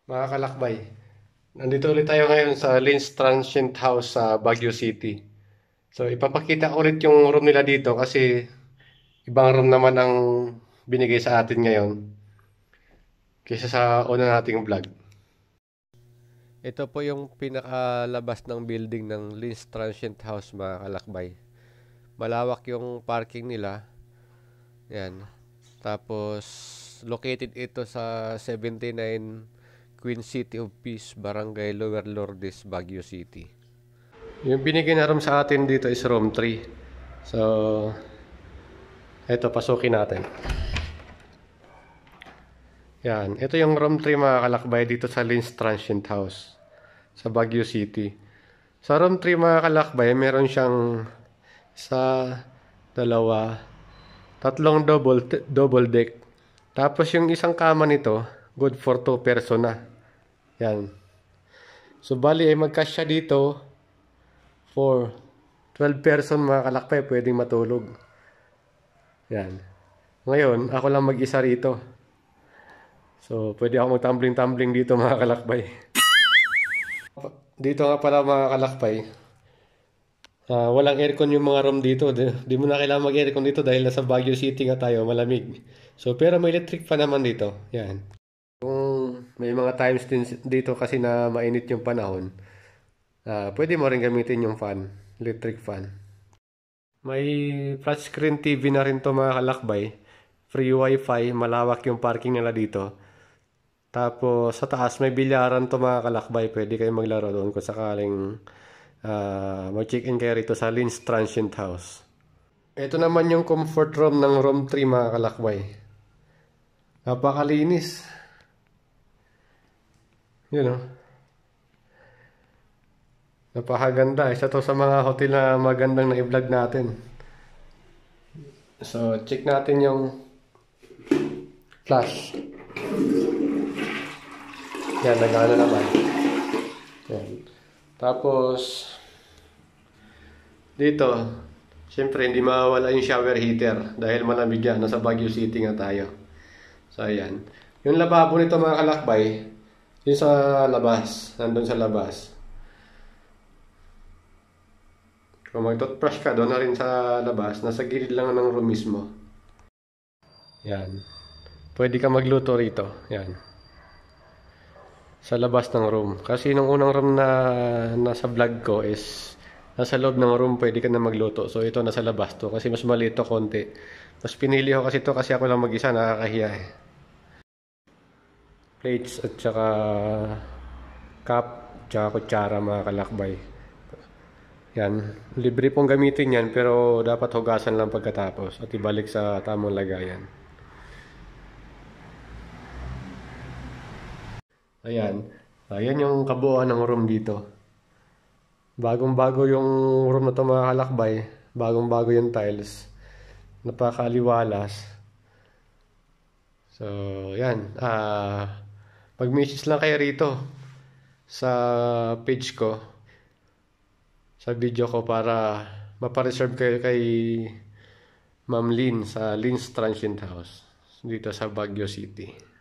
Mga kalakbay, nandito ulit tayo ngayon sa Lins Transient House sa Baguio City. So, ipapakita ko ulit yung room nila dito kasi ibang room naman ang binigay sa atin ngayon kaysa sa una nating vlog. Ito po yung pinakalabas ng building ng Lins Transient House, mga kalakbay. Malawak yung parking nila. Yan. Tapos, located ito sa 79 Queen City of Peace, Barangay Lower Lourdes, Baguio City. Yung binigay na room sa atin dito is room 3. So, ito, pasukin natin. Yan. Ito yung room 3, mga kalakbay, dito sa Lins Transient House sa Baguio City. Sa room 3, mga kalakbay, meron siyang isa, dalawa, tatlong double deck. Tapos yung isang kama nito, good for 2 person na. Yan. So, bali ay magkasya dito for 12 person, mga kalakbay, pwedeng matulog. Yan. Ngayon, ako lang mag-isa rito. So, pwede ako mag-tumbling-tumbling dito, mga kalakbay. Dito nga pala, mga kalakbay, walang aircon yung mga room dito. Di mo na kailangan mag-aircon dito dahil nasa Baguio City nga tayo, malamig. So, pero may electric pa naman dito. Yan. Kung may mga times din dito kasi na mainit yung panahon, pwede mo rin gamitin yung fan, electric fan. May flat screen TV na rin to, mga kalakbay. Free wifi, malawak yung parking nila dito. Tapos sa taas may bilyaran to, mga kalakbay. Pwede kayo maglaro doon kung sakaling mag-check-in kayo rito sa Lins Transient House. Ito naman yung comfort room ng room 3, mga kalakbay. Napakalinis. Yun o. Napakaganda. Isa to sa mga hotel na magandang na i-vlog natin. So, check natin yung flash. Yan, nagana naman. Yan. Tapos, dito, syempre hindi mawawala yung shower heater dahil malamig yan. Nasa Baguio City nga tayo. So, ayan. Yung lababo nito, mga kalakbay, yung sa labas. Nandun sa labas. Kung mag-toothbrush ka, doon na rin sa labas. Nasa gilid lang ng room mismo. Yan. Pwede ka magluto rito. Yan. Sa labas ng room. Kasi nung unang room na nasa vlog ko is nasa loob ng room pwede ka na magluto. So ito nasa labas to kasi mas maliit to konti. Mas pinili ko kasi to kasi ako lang mag-isa, nakakahiya eh. Plates at saka cup, tsaka kutsara, mga kalakbay. Yan. Libre pong gamitin yan pero dapat hugasan lang pagkatapos at ibalik sa tamang lagayan. Ayan. Ayan yung kabuuan ng room dito. Bagong-bago yung room na ito, mga kalakbay. Bagong-bago yung tiles. Napakaliwalas. So, yan. Mag-message lang kayo rito sa page ko, sa video ko, para mapareserve kayo kay Ma'am Lynn sa Lins Transient House dito sa Baguio City.